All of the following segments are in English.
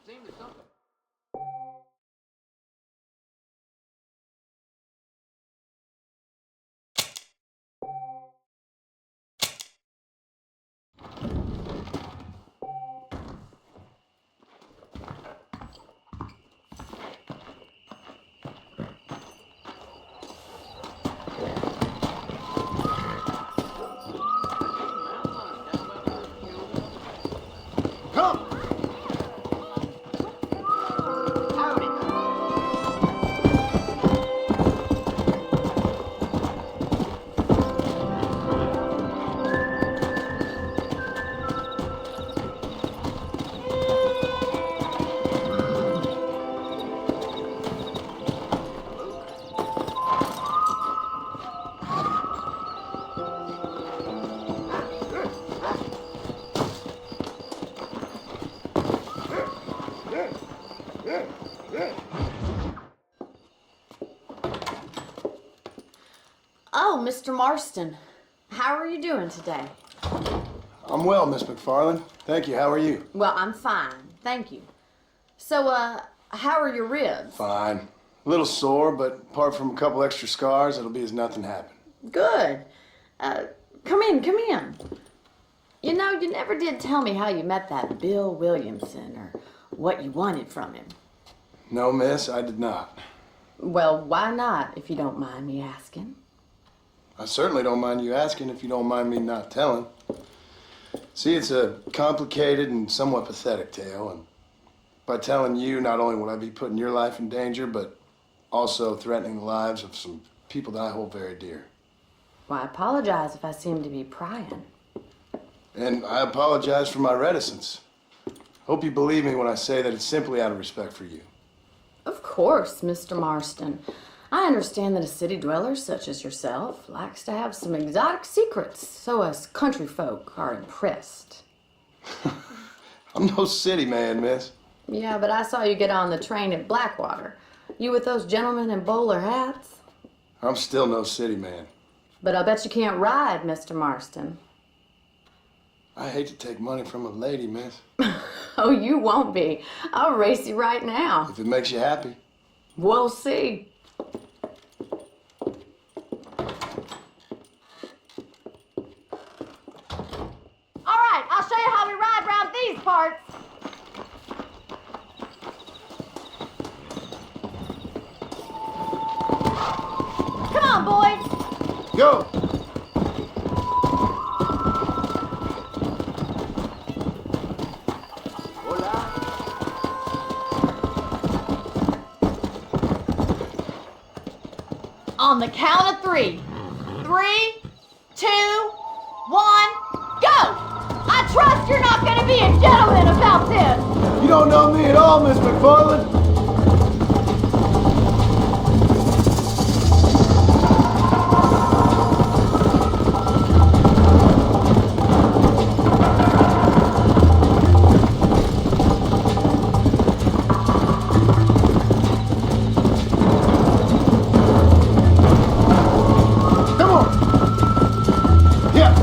seem to something. Come! Oh, Mr. Marston, how are you doing today? I'm well, Miss McFarland. Thank you. How are you? Well, I'm fine, thank you. So, how are your ribs? Fine. A little sore, but apart from a couple extra scars, it'll be as nothing happened. Good. Come in, come in. You know, you never did tell me how you met that Bill Williamson or what you wanted from him. No, miss, I did not. Well, why not, if you don't mind me asking? I certainly don't mind you asking if you don't mind me not telling. See, it's a complicated and somewhat pathetic tale, and by telling you, not only will I be putting your life in danger, but also threatening the lives of some people that I hold very dear. Well, I apologize if I seem to be prying. And I apologize for my reticence. Hope you believe me when I say that it's simply out of respect for you. Of course, Mr. Marston. I understand that a city dweller such as yourself likes to have some exotic secrets, so us country folk are impressed. I'm no city man, miss. Yeah, but I saw you get on the train at Blackwater. You with those gentlemen in bowler hats? I'm still no city man. But I'll bet you can't ride, Mr. Marston. I hate to take money from a lady, miss. Oh, you won't be. I'll race you right now. If it makes you happy. We'll see. All right, I'll show you how we ride around these parts. Come on, boys. Go! On the count of 3. 3, 2, 1, go! I trust you're not gonna be a gentleman about this. You don't know me at all, Miss McFarland. Come on! Yeah!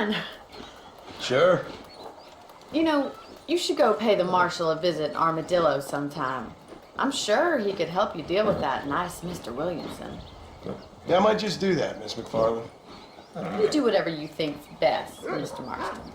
fun. Sure. You know, you should go pay the marshal a visit in Armadillo sometime. I'm sure he could help you deal with that nice Mr. Williamson. Yeah, I might just do that, Miss McFarland. You do whatever you think's best, Mr. Marston.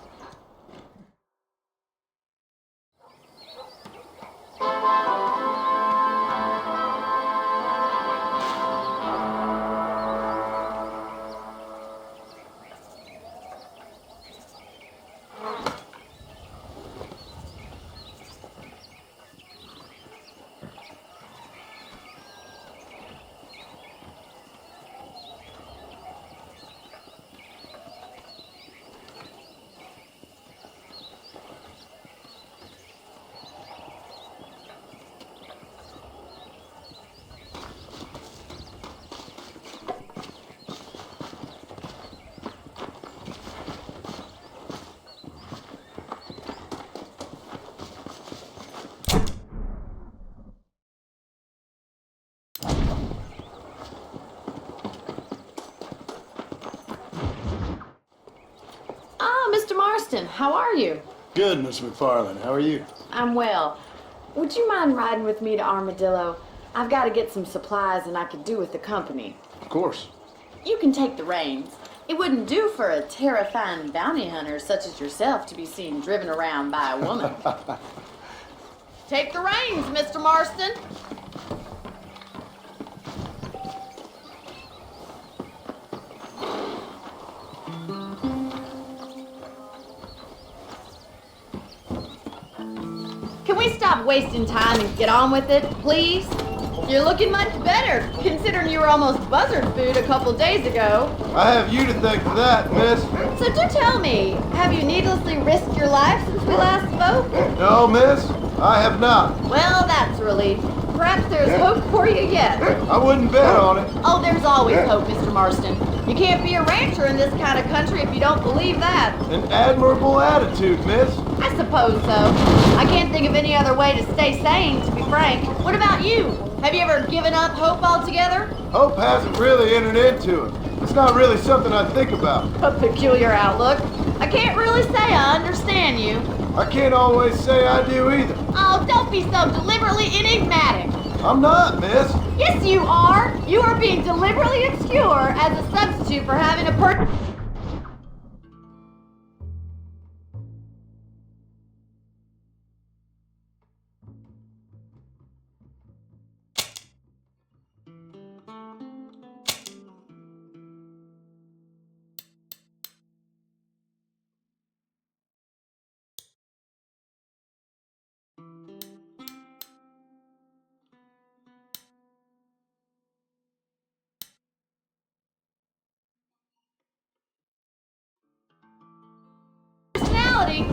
Mr. Marston, how are you? Good, Miss McFarland. How are you? I'm well. Would you mind riding with me to Armadillo? I've got to get some supplies and I could do with the company. Of course. You can take the reins. It wouldn't do for a terrifying bounty hunter such as yourself to be seen driven around by a woman. Take the reins, Mr. Marston. Can we stop wasting time and get on with it, please? You're looking much better, considering you were almost buzzard food a couple days ago. I have you to thank for that, miss. So do tell me, have you needlessly risked your life since we last spoke? No, miss, I have not. Well, that's a relief. Perhaps there's hope for you yet. I wouldn't bet on it. Oh, there's always hope, Mr. Marston. You can't be a rancher in this kind of country if you don't believe that. An admirable attitude, miss. I suppose so. I can't think of any other way to stay sane, to be frank. What about you? Have you ever given up hope altogether? Hope hasn't really entered into it. It's not really something I think about. A peculiar outlook. I can't really say I understand you. I can't always say I do either. Oh, don't be so deliberately enigmatic. I'm not, miss. Yes, you are. You are being deliberately obscure as a substitute for having a personality.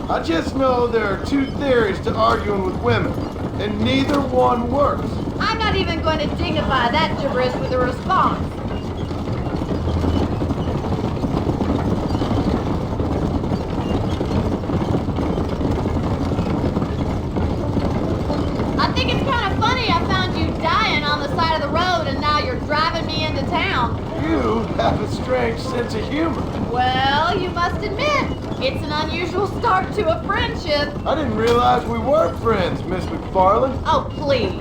I just know there are two theories to arguing with women, and neither one works. I'm not even going to dignify that gibberish with a response. I think it's kind of funny I found you dying on the side of the road and now you're driving me into town. You have a strange sense of humor. Well, you must admit, it's an unusual start to a friendship. I didn't realize we were friends, Miss McFarland. Oh, please.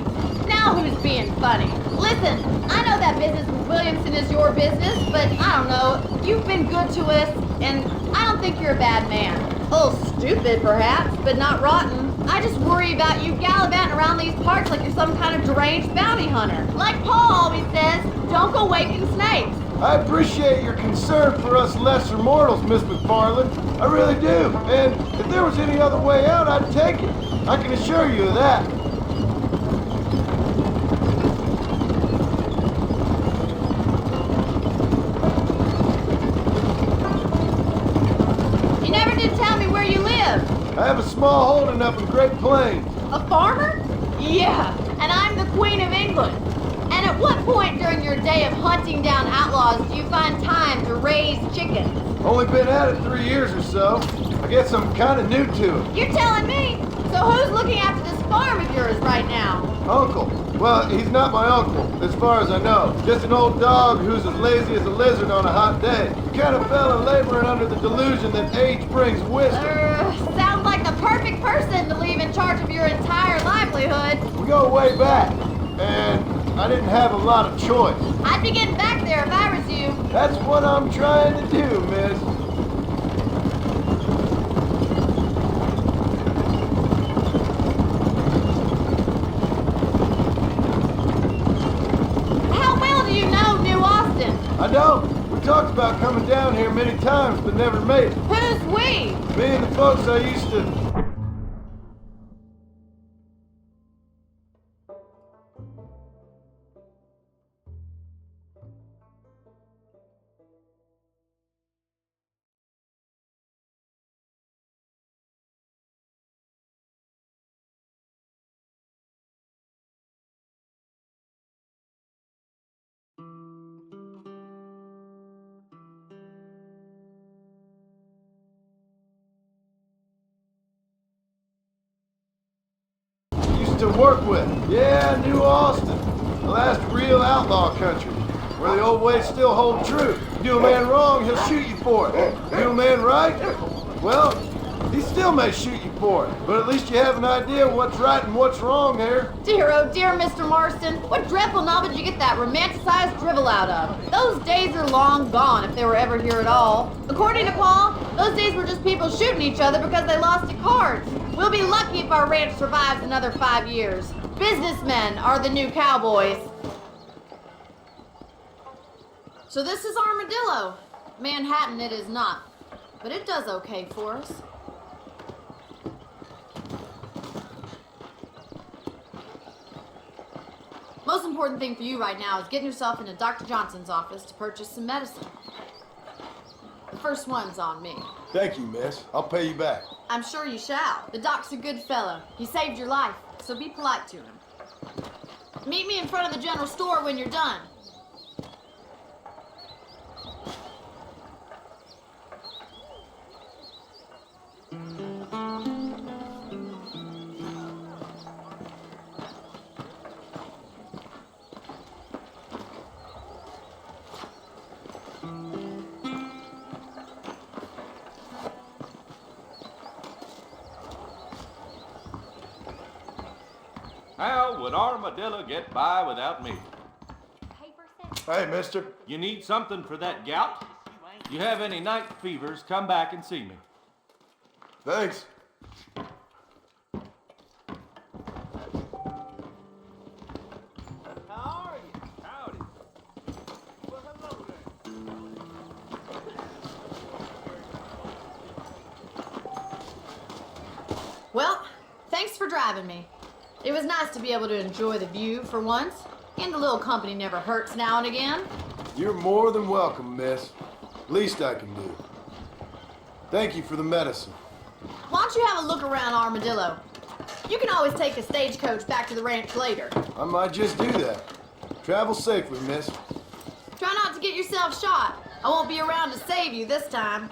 Now who's being funny? Listen, I know that business with Williamson is your business, but I don't know. You've been good to us, and I don't think you're a bad man. A little stupid, perhaps, but not rotten. I just worry about you gallivanting around these parts like you're some kind of deranged bounty hunter. Like Paul always says, don't go waking snakes. I appreciate your concern for us lesser mortals, Miss McFarland. I really do. And if there was any other way out, I'd take it. I can assure you of that. You never did tell me where you live. I have a small holding up in Great Plains. A farmer? Yeah, and I'm the Queen of England. And at what point during your day of hunting down outlaws do you find time to raise chickens? Only been at it 3 years or so. I guess I'm kind of new to it. You're telling me. So So who's looking after this farm of yours right now? Uncle. Well, he's not my uncle, as far as I know. Just an old dog who's as lazy as a lizard on a hot day. The kind of fella laboring under the delusion that age brings wisdom. Sounds like the perfect person to leave in charge of your entire livelihood. We go way back, and I didn't have a lot of choice. I'd be getting back there if I was you. That's what I'm trying to do, miss. How well do you know New Austin? I don't. We talked about coming down here many times, but never made it. Who's we? Me and the folks I used to... to work with. Yeah, New Austin. The last real outlaw country, where the old ways still hold true. You do a man wrong, he'll shoot you for it. You do a man right, well, he still may shoot you for it. But at least you have an idea what's right and what's wrong there. Dear, oh dear, Mr. Marston. What dreadful novel did you get that romanticized drivel out of? Those days are long gone, if they were ever here at all. According to Paul, those days were just people shooting each other because they lost at cards. We'll be lucky if our ranch survives another 5 years. Businessmen are the new cowboys. So this is Armadillo. Manhattan it is not, but it does okay for us. Most important thing for you right now is getting yourself into Dr. Johnson's office to purchase some medicine. The first one's on me. Thank you, miss. I'll pay you back. I'm sure you shall. The doc's a good fellow. He saved your life, so be polite to him. Meet me in front of the general store when you're done. How would Armadillo get by without me? Hey, mister. You need something for that gout? You have any night fevers, come back and see me. Thanks. How are you? Howdy. Well, hello there. Well, thanks for driving me. It was nice to be able to enjoy the view for once, and a little company never hurts now and again. You're more than welcome, miss. Least I can do. Thank you for the medicine. Why don't you have a look around Armadillo? You can always take a stagecoach back to the ranch later. I might just do that. Travel safely, miss. Try not to get yourself shot. I won't be around to save you this time.